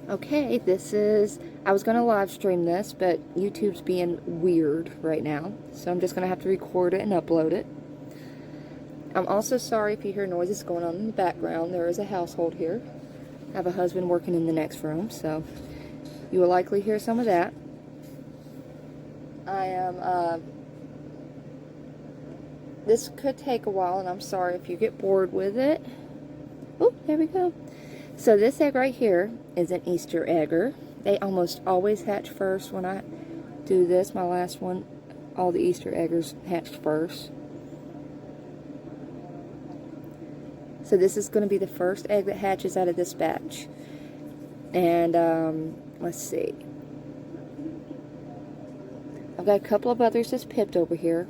Okay, I was going to live stream this, but YouTube's being weird right now, so I'm just going to have to record it and upload it. I'm also sorry if you hear noises going on in the background. There is a household here. I have a husband working in the next room, so you will likely hear some of that. This could take a while, and I'm sorry if you get bored with it. Oh, there we go. So this egg right here is an Easter egger. They almost always hatch first when I do this. My last one, all the Easter eggers hatched first. So this is going to be the first egg that hatches out of this batch. And let's see. I've got a couple of others that's pipped over here.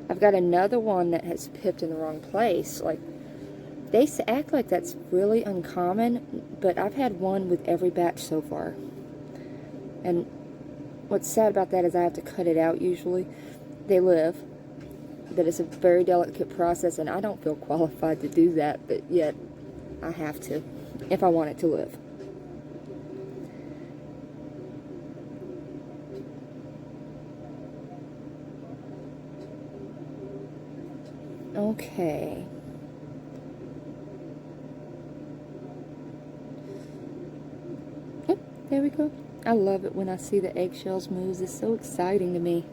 I've got another one that has pipped in the wrong place. Like, they act like that's really uncommon, but I've had one with every batch so far. And what's sad about that is I have to cut it out usually. They live, but it's a very delicate process, and I don't feel qualified to do that, but yet I have to if I want it to live. Okay. Oh, there we go. I love it when I see the eggshells move. It's so exciting to me.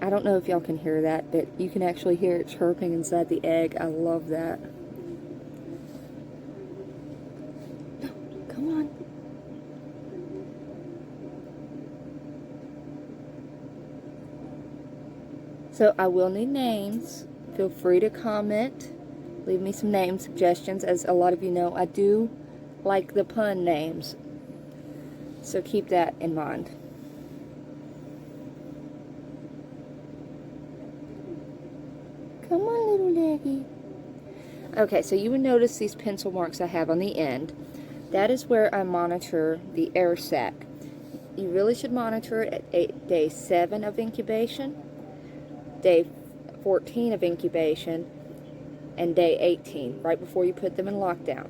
I don't know if y'all can hear that, but you can actually hear it chirping inside the egg. I love that. Come on. So I will need names. Feel free to comment. Leave me some name suggestions. As a lot of you know, I do like the pun names. So keep that in mind. Come on, little leggy. Okay, so you would notice these pencil marks I have on the end. That is where I monitor the air sac. You really should monitor it at day 7 of incubation, day 14 of incubation, and day 18, right before you put them in lockdown.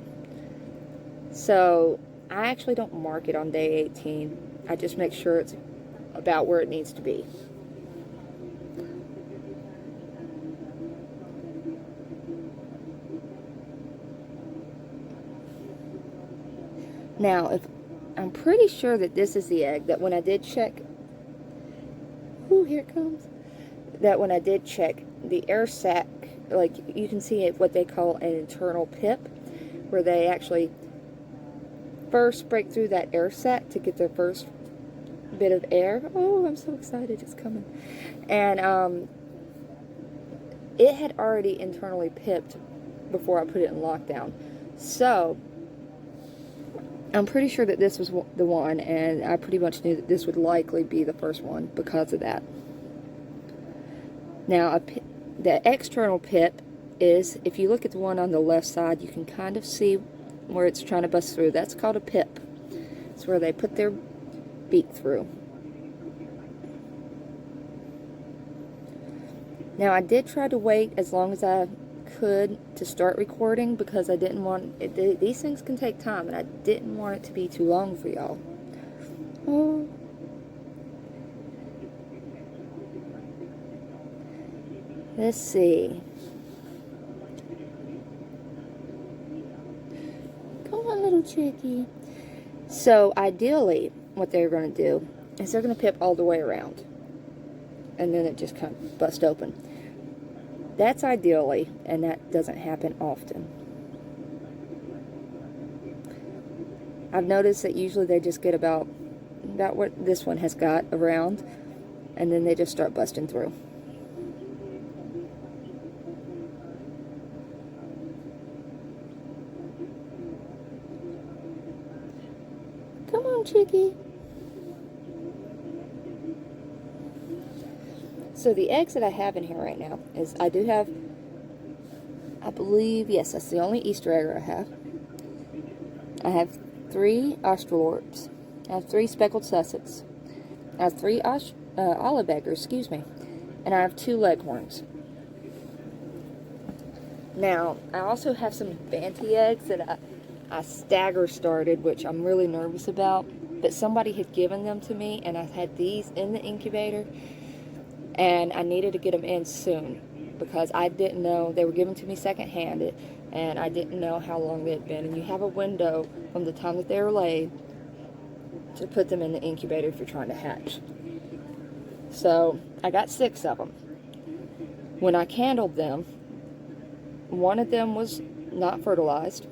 So I actually don't mark it on day 18. I just make sure it's about where it needs to be. Now, if I'm pretty sure that this is the egg that when I did check, ooh, here it comes, that when I did check the air sac, like you can see it, what they call an internal pip, where they actually first break through that air sac to get their first bit of air. Oh, I'm so excited, it's coming. And it had already internally pipped before I put it in lockdown. So I'm pretty sure that this was the one, and I pretty much knew that this would likely be the first one because of that. Now, the external pip is, if you look at the one on the left side, you can kind of see where it's trying to bust through. That's called a pip. It's where they put their beak through. Now, I did try to wait as long as I could to start recording because I didn't want it, these things can take time, and I didn't want it to be too long for y'all. Oh. Let's see. Come on, little chickie. So ideally what they're going to do is they're going to pip all the way around, and then it just kind of bust open. That's ideally, and that doesn't happen often. I've noticed that usually they just get about what this one has got around, and then they just start busting through. Come on, chickie. So the eggs that I have in here right now is, I do have, I believe, yes, that's the only Easter egg I have. I have 3 Australorps. I have 3 speckled Sussex. I have 3 olive eggers, excuse me. And I have 2 leghorns. Now, I also have some Banty eggs that I stagger started, which I'm really nervous about. But somebody had given them to me, and I had these in the incubator, and I needed to get them in soon because I didn't know. They were given to me second-handed, and I didn't know how long they had been. And you have a window from the time that they were laid to put them in the incubator if you're trying to hatch. So I got 6 of them. When I candled them, one of them was not fertilized.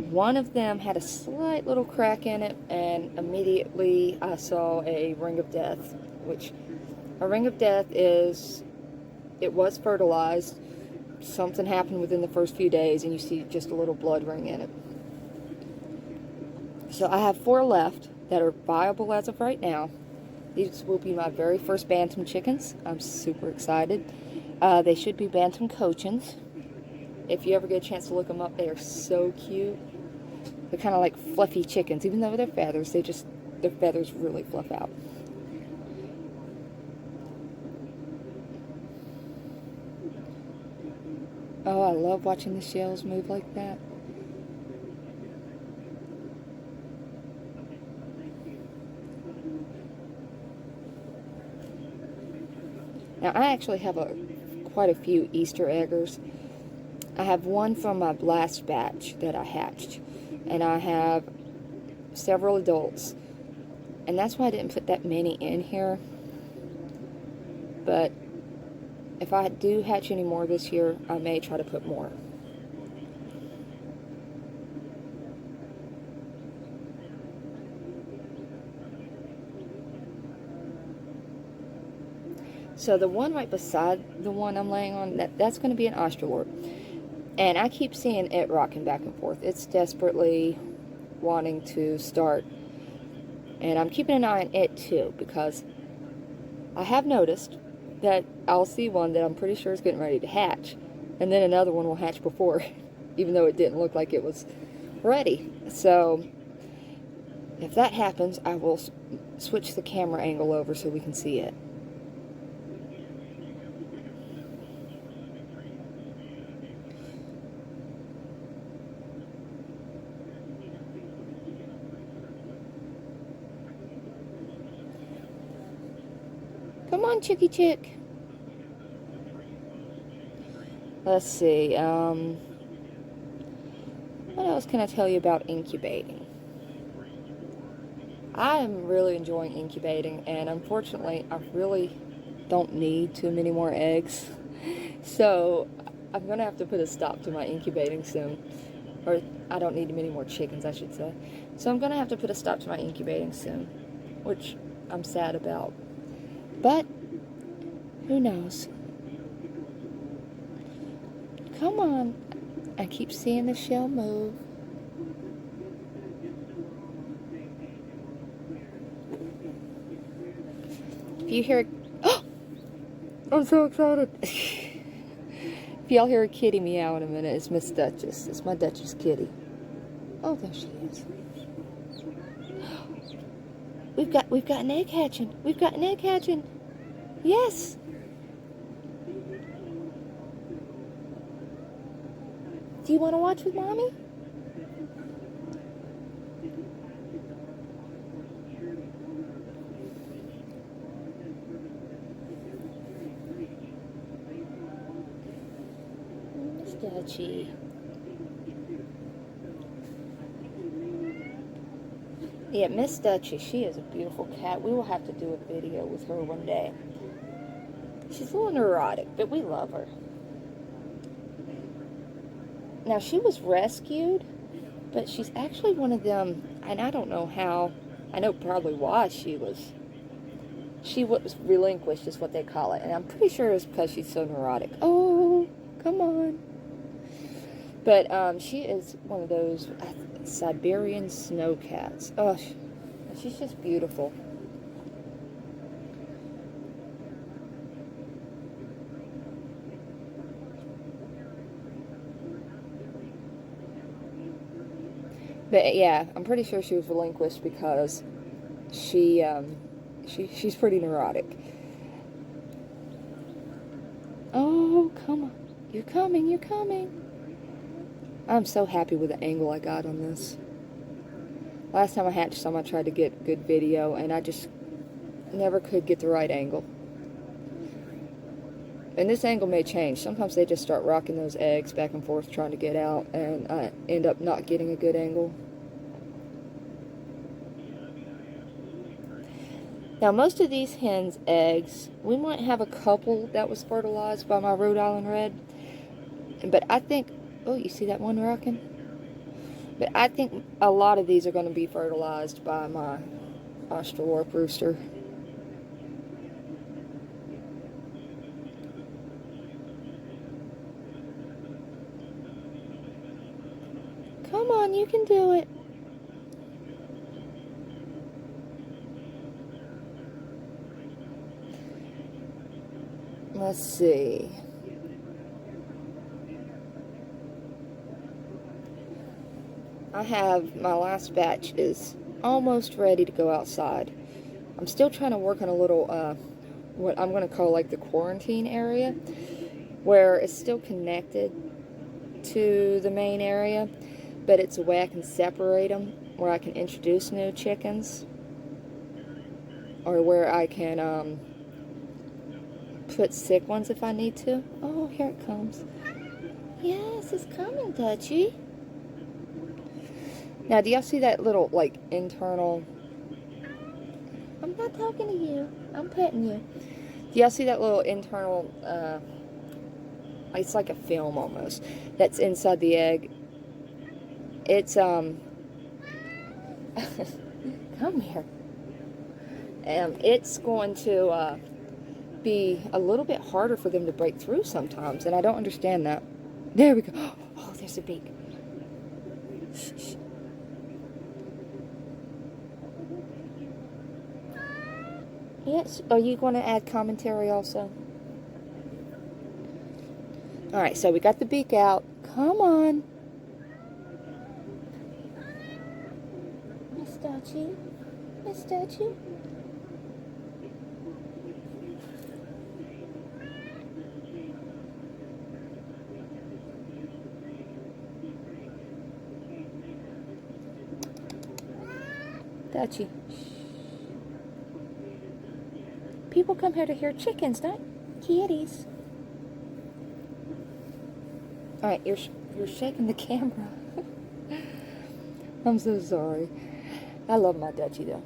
One of them had a slight little crack in it, and immediately I saw a ring of death, which a ring of death is, it was fertilized, something happened within the first few days, and you see just a little blood ring in it. So I have 4 left that are viable as of right now. These will be my very first bantam chickens. I'm super excited. They should be bantam cochins. If you ever get a chance to look them up, they are so cute. They're kind of like fluffy chickens. Even though they're feathers, their feathers really fluff out. Oh, I love watching the shells move like that. Now, I actually have quite a few Easter eggers. I have one from my last batch that I hatched, and I have several adults, and that's why I didn't put that many in here. But if I do hatch any more this year, I may try to put more. So the one right beside the one I'm laying on, that's going to be an Australorp. And I keep seeing it rocking back and forth. It's desperately wanting to start. And I'm keeping an eye on it too, because I have noticed that I'll see one that I'm pretty sure is getting ready to hatch, and then another one will hatch before, even though it didn't look like it was ready. So if that happens, I will switch the camera angle over so we can see it. Come on, chickie chick. Let's see. What else can I tell you about incubating? I am really enjoying incubating, and unfortunately, I really don't need too many more eggs. So I'm going to have to put a stop to my incubating soon. Or I don't need many more chickens, I should say. So I'm going to have to put a stop to my incubating soon, which I'm sad about. But who knows? Come on. I keep seeing the shell move. If you hear... Oh! I'm so excited. If y'all hear a kitty meow in a minute, it's Miss Duchess. It's my Duchess kitty. Oh, there she is. We've got an egg hatching. We've got an egg hatching. Yes. Do you want to watch with Mommy? Miss Dutchie. Yeah, Miss Dutchie, she is a beautiful cat. We will have to do a video with her one day. She's a little neurotic, but we love her. Now, she was rescued, but she's actually one of them, and I don't know how, I know probably why she was relinquished, is what they call it, and I'm pretty sure it's because she's so neurotic. Oh, come on. But she is one of those Siberian snow cats. Oh, she's just beautiful. But yeah, I'm pretty sure she was relinquished because she's pretty neurotic. Oh, come on. You're coming, you're coming. I'm so happy with the angle I got on this. Last time I hatched some, I tried to get good video, and I just never could get the right angle. And this angle may change. Sometimes they just start rocking those eggs back and forth trying to get out, and I end up not getting a good angle. Now, most of these hens' eggs, we might have a couple that was fertilized by my Rhode Island Red. But I think, oh, you see that one rocking? But I think a lot of these are going to be fertilized by my Australorp rooster. Come on, you can do it. Let's see. I have, my last batch is almost ready to go outside. I'm still trying to work on a little, what I'm going to call like the quarantine area, where it's still connected to the main area, but it's a way I can separate them, where I can introduce new chickens, or where I can, put sick ones if I need to. Oh, here it comes. Yes, it's coming, Dutchie. Now, do y'all see that little, like, internal... I'm not talking to you. I'm petting you. Do y'all see that little internal, it's like a film almost, that's inside the egg? It's, come here. It's going to, be a little bit harder for them to break through sometimes, and I don't understand that. There we go. Oh, there's a beak. Shh, shh. Yes, are you going to add commentary also? Alright, so we got the beak out. Come on. Miss Dutchie. Miss Dutchie. Dutchie. People come here to hear chickens, not kitties. Alright, you're shaking the camera. I'm so sorry. I love my Dutchie though.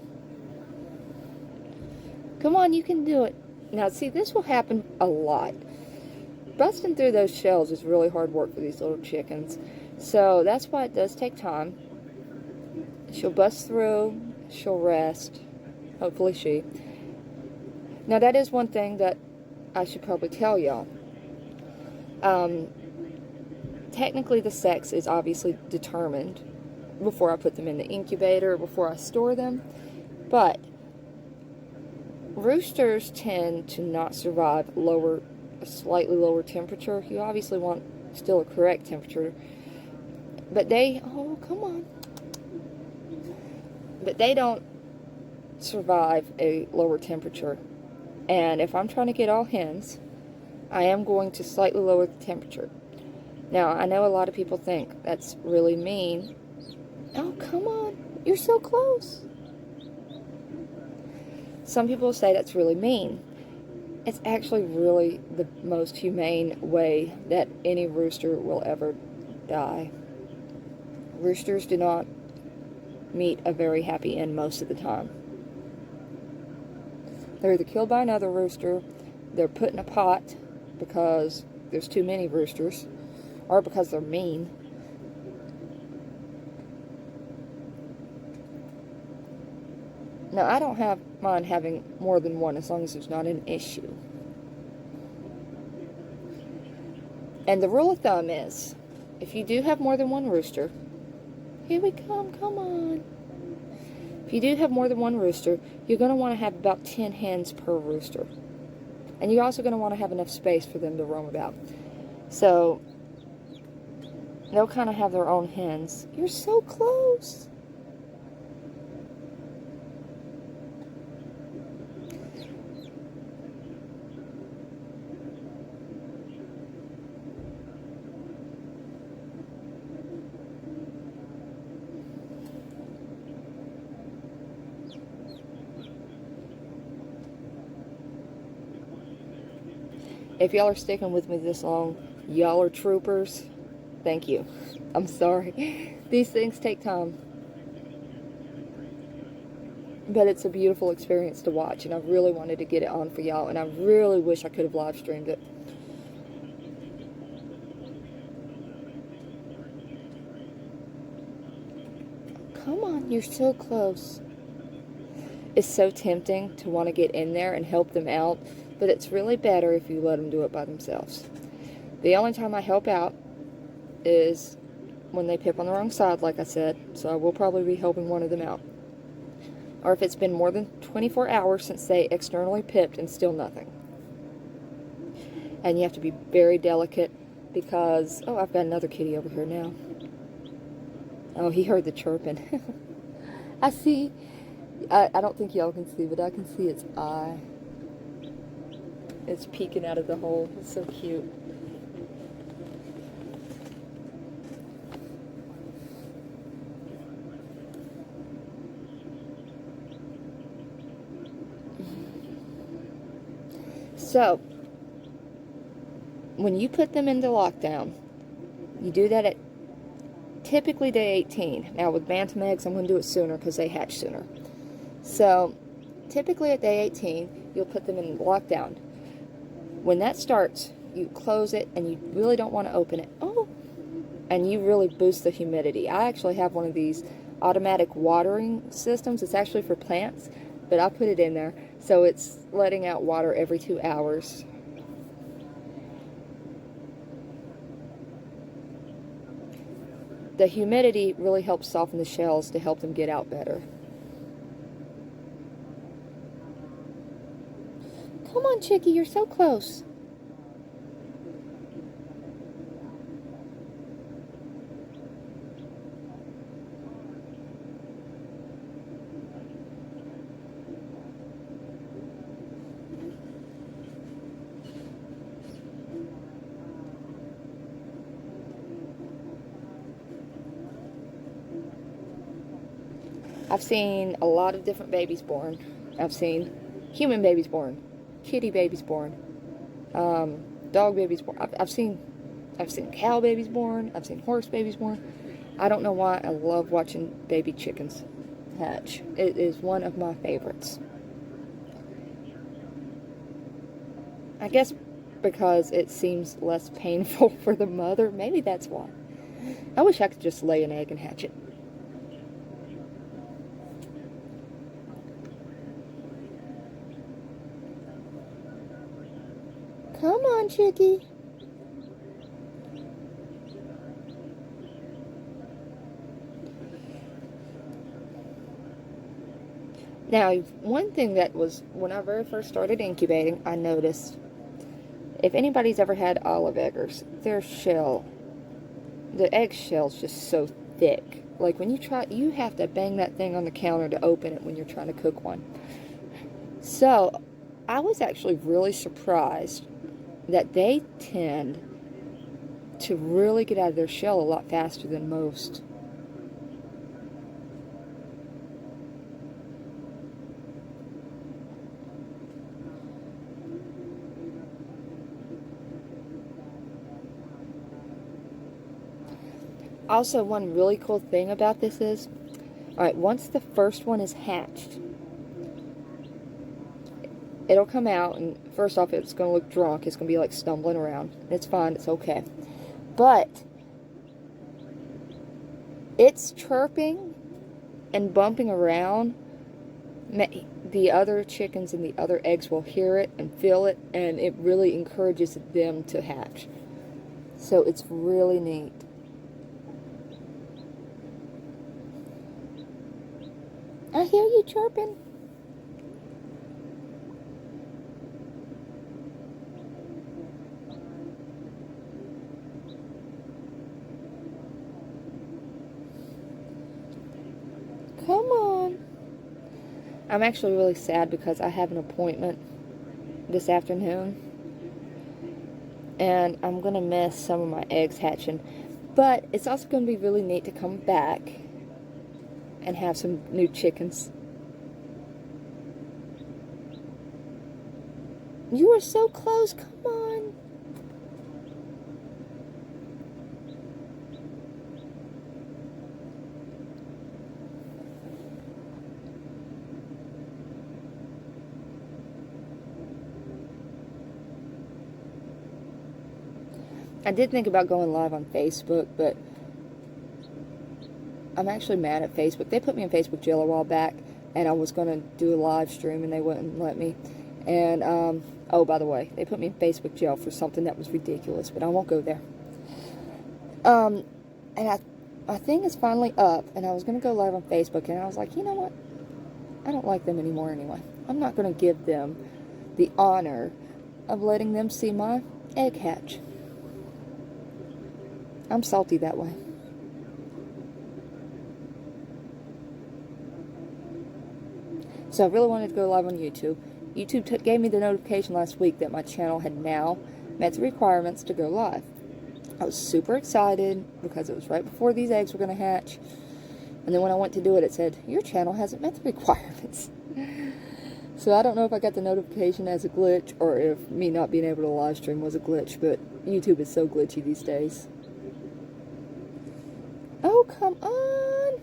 Come on, you can do it. Now see, this will happen a lot. Busting through those shells is really hard work for these little chickens. So that's why it does take time. She'll bust through, she'll rest. Hopefully she. Now that is one thing that I should probably tell y'all. Technically the sex is obviously determined before I put them in the incubator, before I store them. But roosters tend to not survive a slightly lower temperature. You obviously want still a correct temperature. But they, oh, come on. But they don't survive a lower temperature. And if I'm trying to get all hens, I am going to slightly lower the temperature. Now, I know a lot of people think that's really mean. Oh, come on. You're so close. Some people say that's really mean. It's actually really the most humane way that any rooster will ever die. Roosters do not meet a very happy end most of the time. They're either killed by another rooster, they're put in a pot because there's too many roosters, or because they're mean. Now, I don't mind having more than one as long as there's not an issue. And the rule of thumb is, if you do have more than one rooster, here we come on. If you do have more than one rooster, you're going to want to have about 10 hens per rooster. And you're also going to want to have enough space for them to roam about. So, they'll kind of have their own hens. You're so close. If y'all are sticking with me this long, y'all are troopers. Thank you. I'm sorry. These things take time. But it's a beautiful experience to watch, and I really wanted to get it on for y'all, and I really wish I could have live streamed it. Come on, you're so close. It's so tempting to want to get in there and help them out, but it's really better if you let them do it by themselves. The only time I help out is when they pip on the wrong side, like I said, so I will probably be helping one of them out. Or if it's been more than 24 hours since they externally pipped and still nothing. And you have to be very delicate because, oh, I've got another kitty over here now. Oh, he heard the chirping. I see. I don't think y'all can see, but I can see its eye. It's peeking out of the hole. It's so cute. So, when you put them into lockdown, you do that at typically day 18. Now, with bantam eggs, I'm going to do it sooner because they hatch sooner. So, typically at day 18, you'll put them in lockdown. When that starts, you close it, and you really don't want to open it. Oh! And you really boost the humidity. I actually have one of these automatic watering systems. It's actually for plants, but I put it in there. So it's letting out water every 2 hours. The humidity really helps soften the shells to help them get out better. Come on, Chickie, you're so close. I've seen a lot of different babies born. I've seen human babies born, kitty babies born, dog babies born. I've seen cow babies born. I've seen horse babies born. I don't know why I love watching baby chickens hatch. It is one of my favorites. I guess because it seems less painful for the mother. Maybe that's why. I wish I could just lay an egg and hatch it. Come on, Chickie. Now, one thing that was, when I very first started incubating, I noticed, if anybody's ever had olive eggers, their shell, the egg shell's just so thick. Like, when you try, you have to bang that thing on the counter to open it when you're trying to cook one. So, I was actually really surprised that they tend to really get out of their shell a lot faster than most. Also, one really cool thing about this is, alright, once the first one is hatched, it'll come out, and first off, it's going to look drunk. It's going to be like stumbling around. It's fine. It's okay. But it's chirping and bumping around. The other chickens and the other eggs will hear it and feel it, and it really encourages them to hatch. So it's really neat. I hear you chirping. Come on. I'm actually really sad because I have an appointment this afternoon. And I'm going to miss some of my eggs hatching. But it's also going to be really neat to come back and have some new chickens. You were so close. Come on. I did think about going live on Facebook, but I'm actually mad at Facebook. They put me in Facebook jail a while back, and I was going to do a live stream, and they wouldn't let me. And, oh, by the way, they put me in Facebook jail for something that was ridiculous, but I won't go there. And my thing is finally up, and I was going to go live on Facebook, and I was like, you know what? I don't like them anymore anyway. I'm not going to give them the honor of letting them see my egg hatch. I'm salty that way. So I really wanted to go live on YouTube. YouTube gave me the notification last week that my channel had now met the requirements to go live. I was super excited because it was right before these eggs were going to hatch. And then when I went to do it, it said, your channel hasn't met the requirements. So I don't know if I got the notification as a glitch or if me not being able to live stream was a glitch, but YouTube is so glitchy these days. Oh, come on.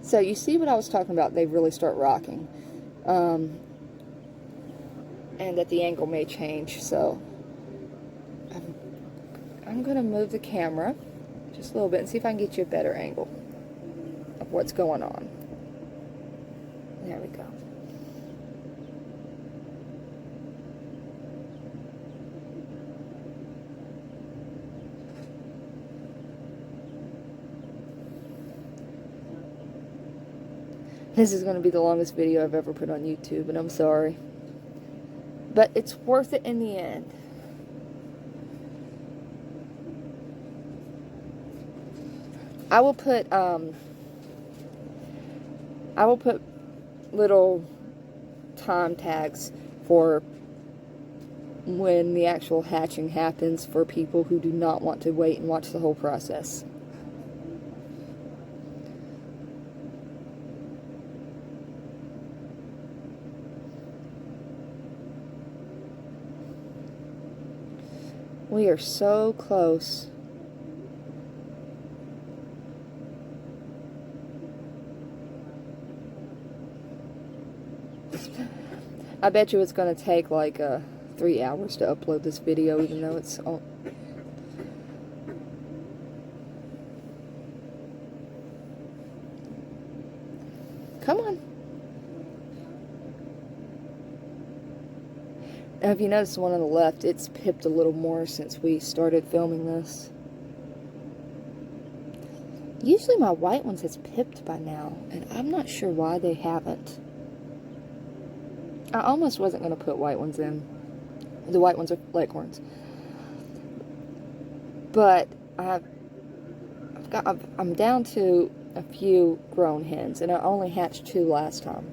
So you see what I was talking about, they really start rocking. And that the angle may change, so I'm going to move the camera just a little bit and see if I can get you a better angle of what's going on. There we go. This is going to be the longest video I've ever put on YouTube, and I'm sorry. But it's worth it in the end. I will put little time tags for when the actual hatching happens for people who do not want to wait and watch the whole process. We are so close. I bet you it's going to take like 3 hours to upload this video, even though it's on. Come on. Now, if you notice the one on the left, it's pipped a little more since we started filming this. Usually my white ones has pipped by now, and I'm not sure why they haven't. I almost wasn't going to put white ones in. The white ones are leghorns. But I'm down to a few grown hens, and I only hatched 2 last time.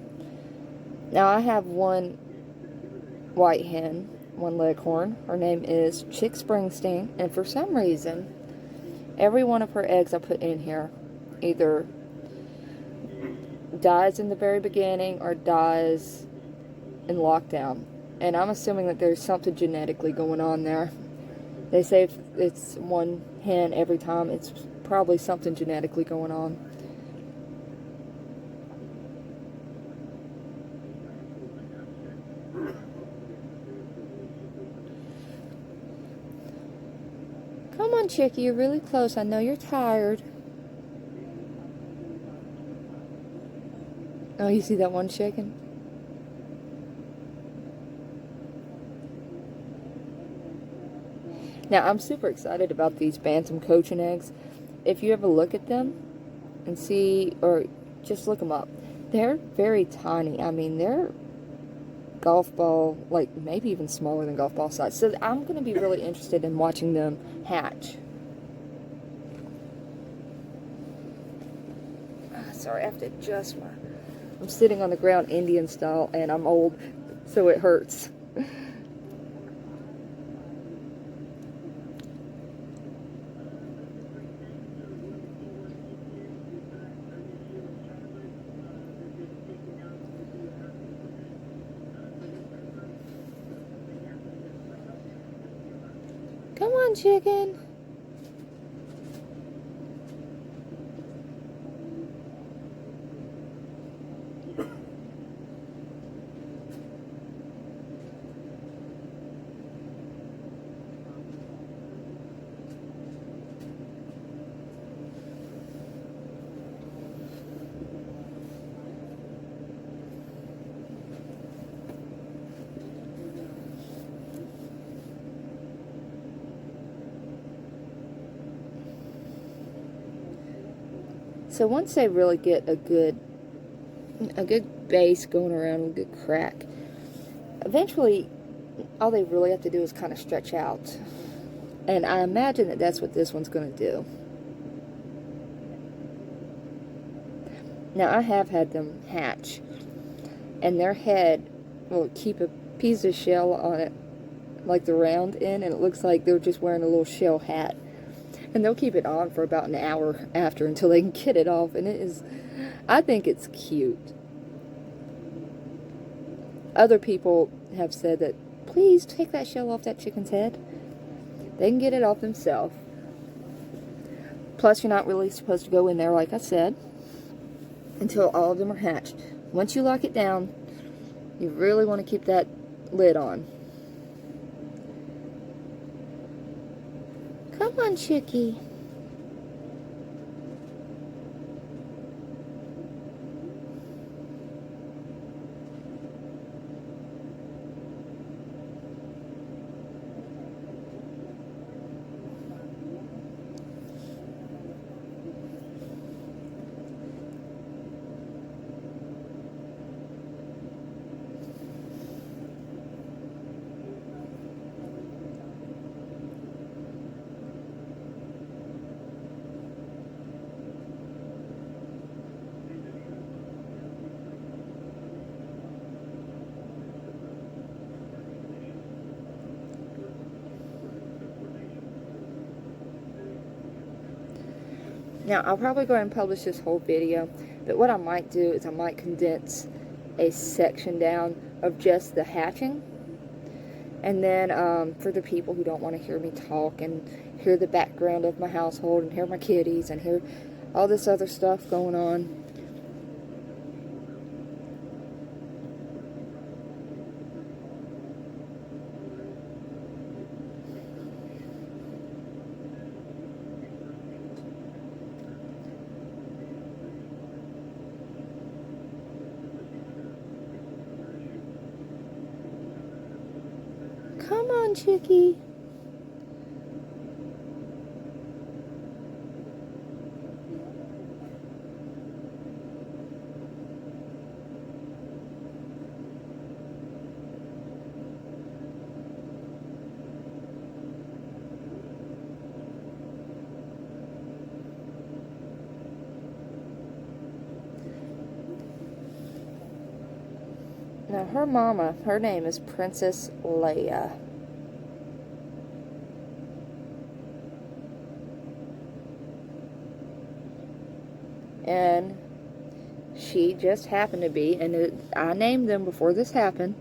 Now I have one white hen, one leghorn. Her name is Chick Springsteen, and for some reason, every one of her eggs I put in here either dies in the very beginning or dies in lockdown. And I'm assuming that there's something genetically going on there. They say if it's one hen every time, it's probably something genetically going on. Come on, Chickie, you're really close. I know you're tired. Oh, you see that one chicken? Now, I'm super excited about these bantam cochin eggs. If you ever look at them and see, or just look them up, they're very tiny. I mean, they're golf ball, like maybe even smaller than golf ball size. So I'm going to be really interested in watching them hatch. Sorry, I have to adjust my... I'm sitting on the ground Indian style, and I'm old, so it hurts. on, chicken. So once they really get a good base going around, a good crack, eventually all they really have to do is kind of stretch out. And I imagine that that's what this one's going to do. Now, I have had them hatch, and their head will keep a piece of shell on it, like the round end, and it looks like they're just wearing a little shell hat. And they'll keep it on for about an hour after until they can get it off, and it is, I think it's cute. Other people have said that, please take that shell off that chicken's head. They can get it off themselves. Plus, you're not really supposed to go in there, like I said, until all of them are hatched. Once you lock it down, you really want to keep that lid on. Come on, chickie. Now, I'll probably go ahead and publish this whole video, but what I might do is I might condense a section down of just the hatching. And then for the people who don't want to hear me talk and hear the background of my household and hear my kitties and hear all this other stuff going on, come on, chickie. Now, her mama, her name is Princess Leia. And she just happened to be, and I named them before this happened,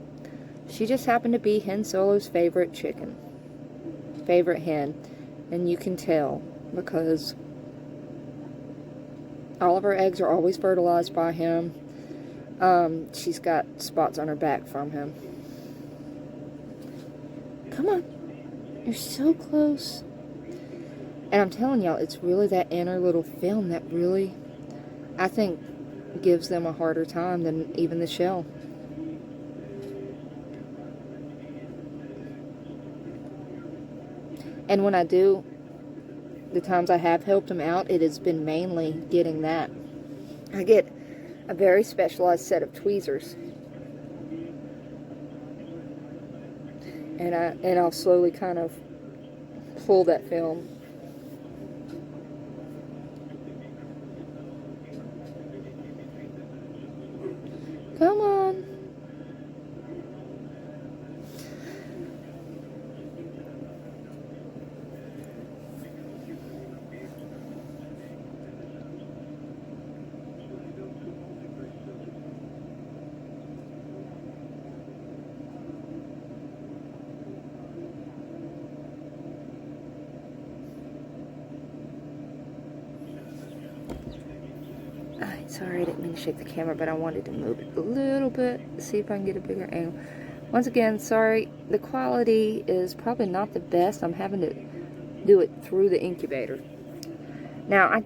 she just happened to be Han Solo's favorite chicken. Favorite hen. And you can tell, because all of her eggs are always fertilized by him. She's got spots on her back from him. Come on. You're so close. And I'm telling y'all, it's really that inner little film that really, I think, gives them a harder time than even the shell. And when I do, the times I have helped them out, it has been mainly getting that. I get a very specialized set of tweezers. And I'll slowly kind of pull that film. Come on. Sorry, I didn't mean to shake the camera, but I wanted to move it a little bit, see if I can get a bigger angle. Once again, sorry, the quality is probably not the best. I'm having to do it through the incubator. Now,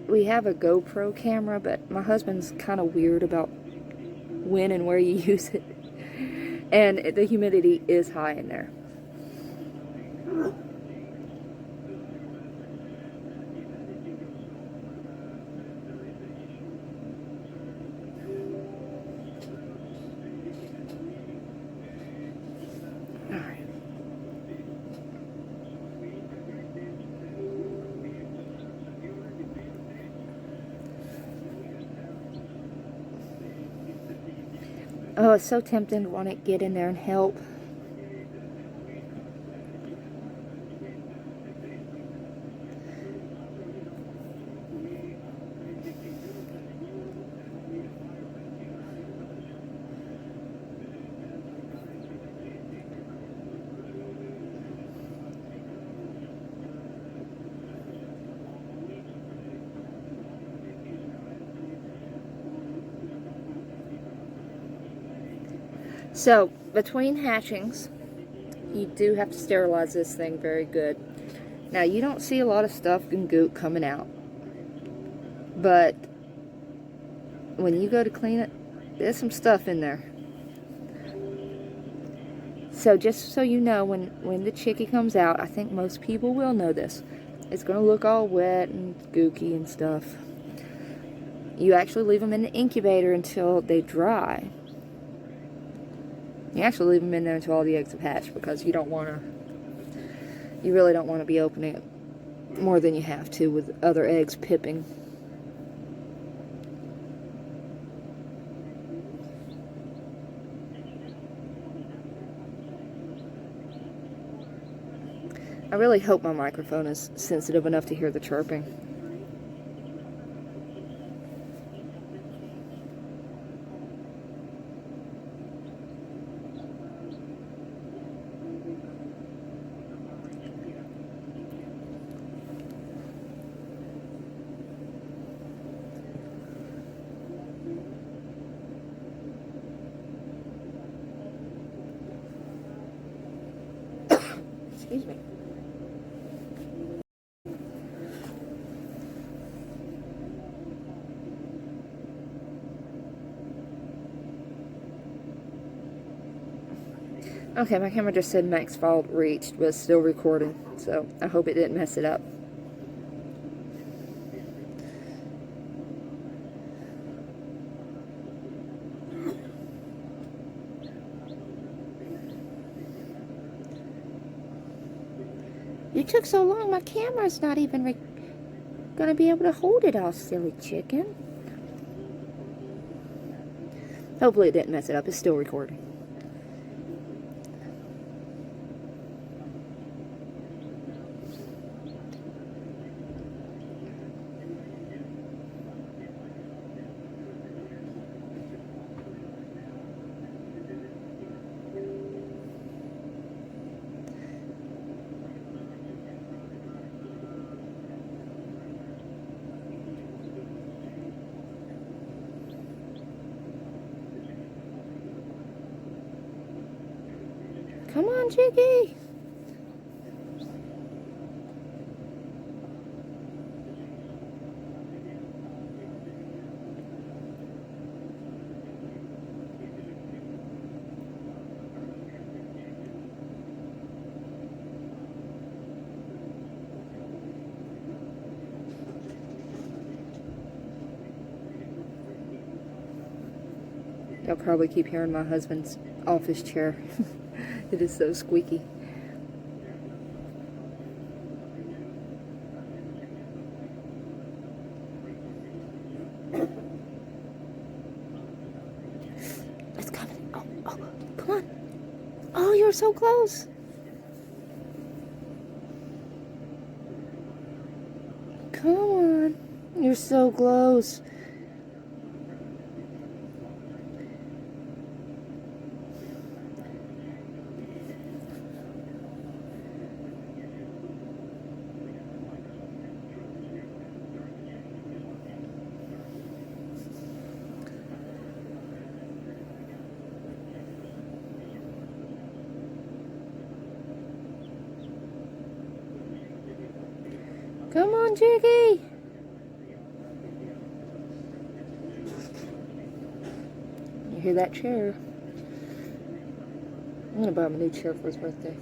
we have a GoPro camera, but my husband's kind of weird about when and where you use it. And the humidity is high in there. Oh, it's so tempting to want to get in there and help. So, between hatchings, you do have to sterilize this thing very good. Now, you don't see a lot of stuff and goop coming out. But, when you go to clean it, there's some stuff in there. So, just so you know, when the chickie comes out, I think most people will know this. It's going to look all wet and gooky and stuff. You actually leave them in the incubator until they dry. You actually leave them in there until all the eggs have hatched, because you really don't want to be opening it more than you have to with other eggs pipping. I really hope my microphone is sensitive enough to hear the chirping. Excuse me. Okay, my camera just said max file reached, but it's still recording, so I hope it didn't mess it up. You took so long, my camera's not even gonna be able to hold it all, silly chicken. Hopefully it didn't mess it up, it's still recording. Come on, Jiggy. You'll probably keep hearing my husband's office chair. It is so squeaky. It's coming. Oh, come on. Oh, you're so close. Come on. You're so close. Come on, Chicky. You hear that chair? I'm gonna buy him a new chair for his birthday.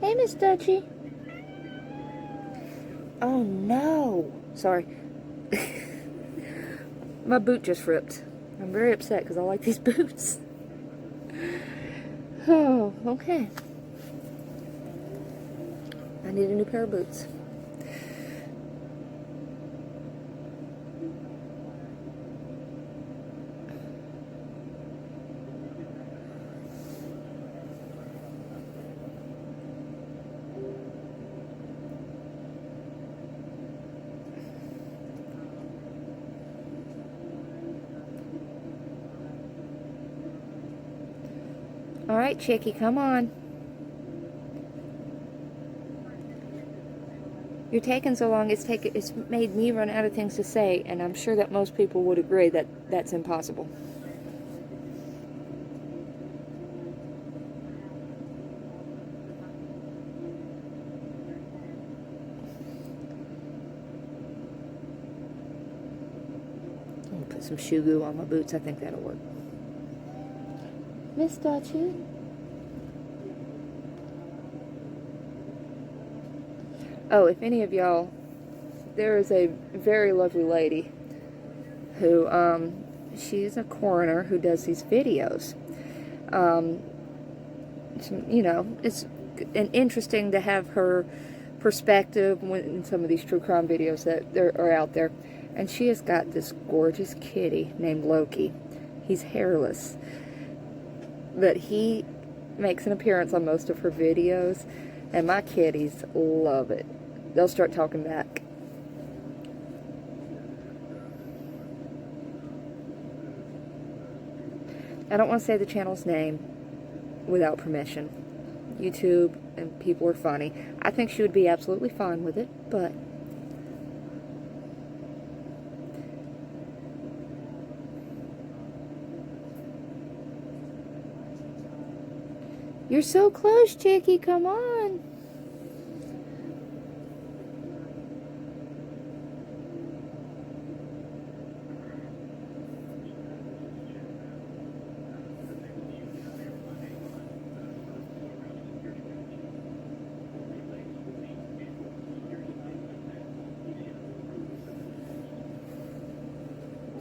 Hey, Miss Dutchie. Oh no! Sorry. My boot just ripped. I'm very upset because I like these boots. Oh, okay. I need a new pair of boots. All right, Chicky, come on. You're taking so long, it's made me run out of things to say, and I'm sure that most people would agree that that's impossible. I'm gonna put some shoe glue on my boots. I think that'll work. Miss Dutchie. Oh, if any of y'all, there is a very lovely lady who, she's a coroner who does these videos. You know, it's interesting to have her perspective in some of these true crime videos that are out there. And she has got this gorgeous kitty named Loki. He's hairless, but he makes an appearance on most of her videos, and my kitties love it. They'll start talking back. I don't want to say the channel's name without permission. YouTube and people are funny. I think she would be absolutely fine with it, but you're so close, Chicky. Come on.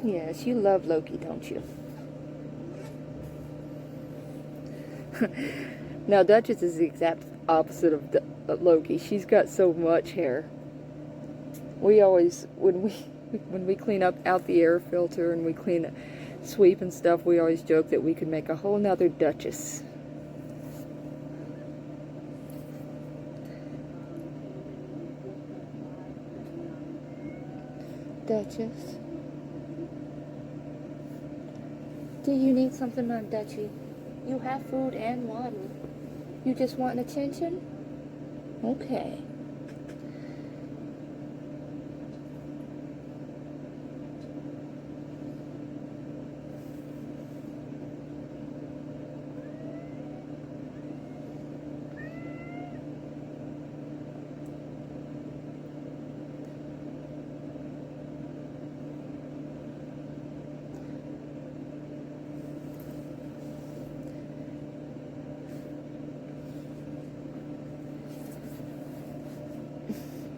Yes, you love Loki, don't you? Now, Duchess is the exact opposite of Loki. She's got so much hair. We always, when we clean up out the air filter and we sweep and stuff, we always joke that we could make a whole nother Duchess. Duchess. Do you need something, my Dutchie? You have food and water. You just want attention? Okay.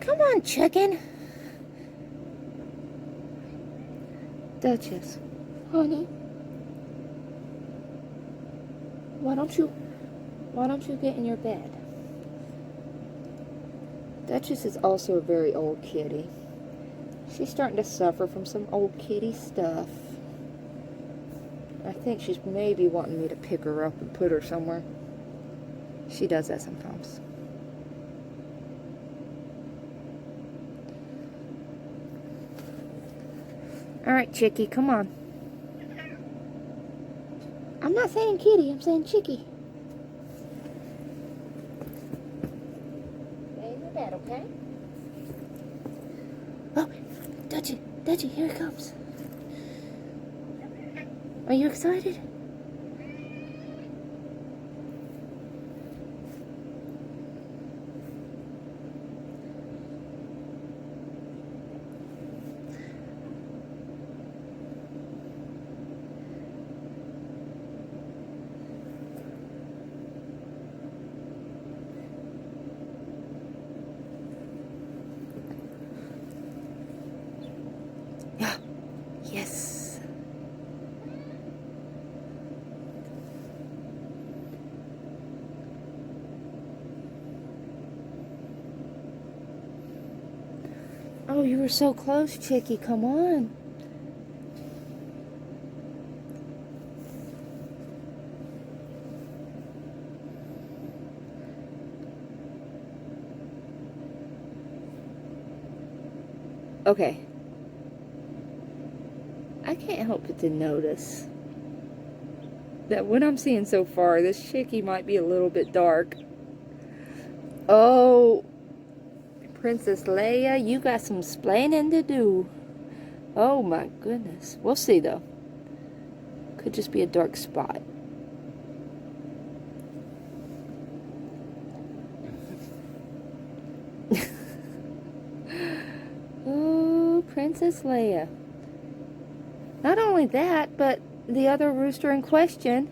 Come on, chicken. Duchess, honey, why don't you get in your bed? Duchess is also a very old kitty. She's starting to suffer from some old kitty stuff. I think she's maybe wanting me to pick her up and put her somewhere. She does that sometimes. Alright, Chicky, come on. I'm not saying kitty, I'm saying Chicky. Stay in your bed, okay? Oh, Dutchie, here it comes. Are you excited? you were so close, Chickie. Come on. Okay. I can't help but to notice that what I'm seeing so far, this Chickie might be a little bit dark. Oh, Princess Leia, you got some splaining to do. Oh my goodness. We'll see though. Could just be a dark spot. Oh, Princess Leia. Not only that, but the other rooster in question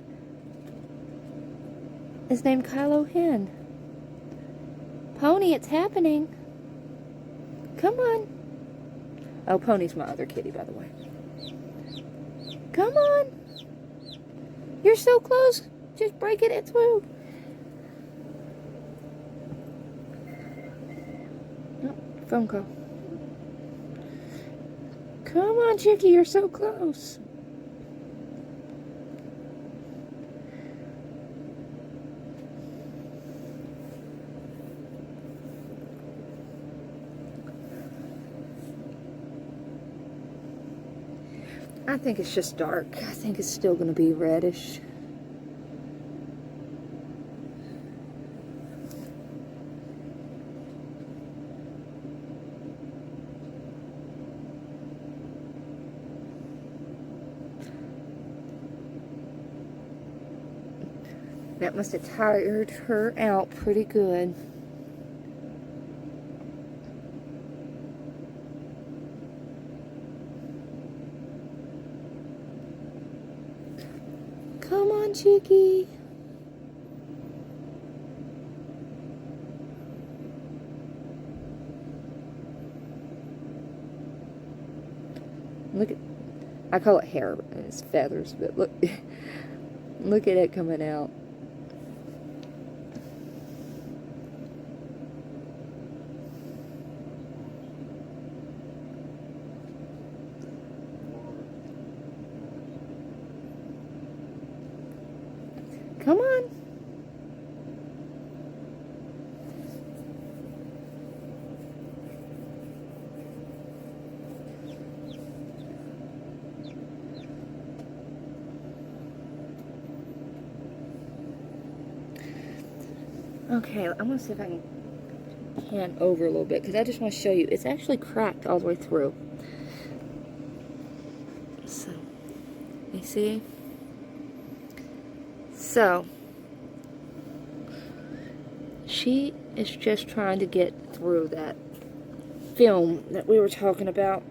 is named Kylo Hen. Pony, it's happening. Come on. Oh, Pony's my other kitty, by the way. Come on. You're so close. Just break it through. Oh, phone call. Come on, Chickie, you're so close. I think it's just dark. I think it's still going to be reddish. That must have tired her out pretty good. Come on, Chickie. Look at, I call it hair, it's feathers, but look, look at it coming out. Come on. Okay, I'm going to see if I can pan over a little bit, because I just want to show you. It's actually cracked all the way through. So, you see? So, she is just trying to get through that film that we were talking about.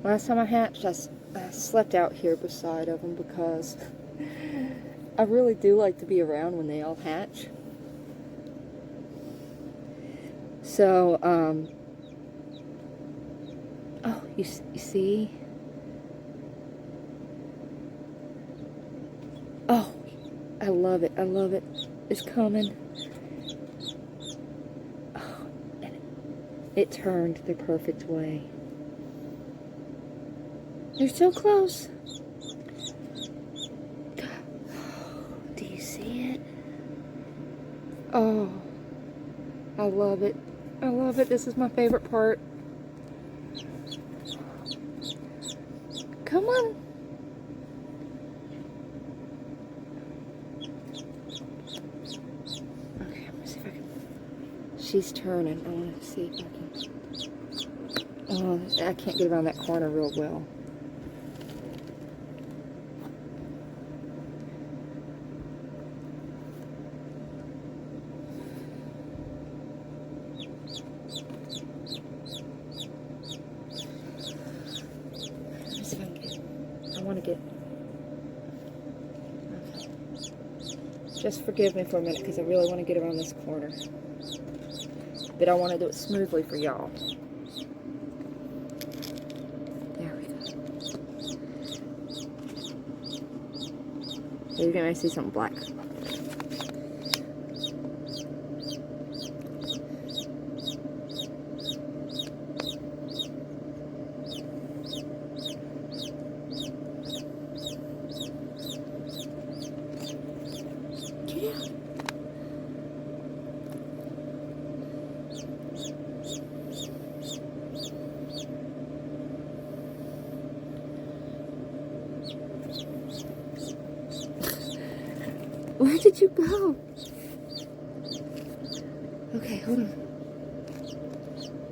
Last time I hatched, I slept out here beside of them because I really do like to be around when they all hatch. So, oh, you see? Oh, I love it. I love it. It's coming. Oh, and it turned the perfect way. You're so close. Do you see it? Oh, I love it. I love it. This is my favorite part. Come on. Okay, I'm gonna see if I can. She's turning. I want to see if I can. Oh, I can't get around that corner real well. I want to get. Okay. Just forgive me for a minute because I really want to get around this corner. But I want to do it smoothly for y'all. There we go. You're going to see something black. Get out. Where did you go? Okay, hold on.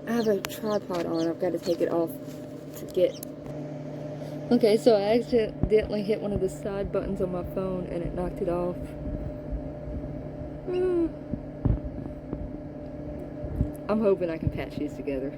I have a tripod on. I've got to take it off to get... Okay, so I accidentally hit one of the side buttons on my phone and it knocked it off. I'm hoping I can patch these together.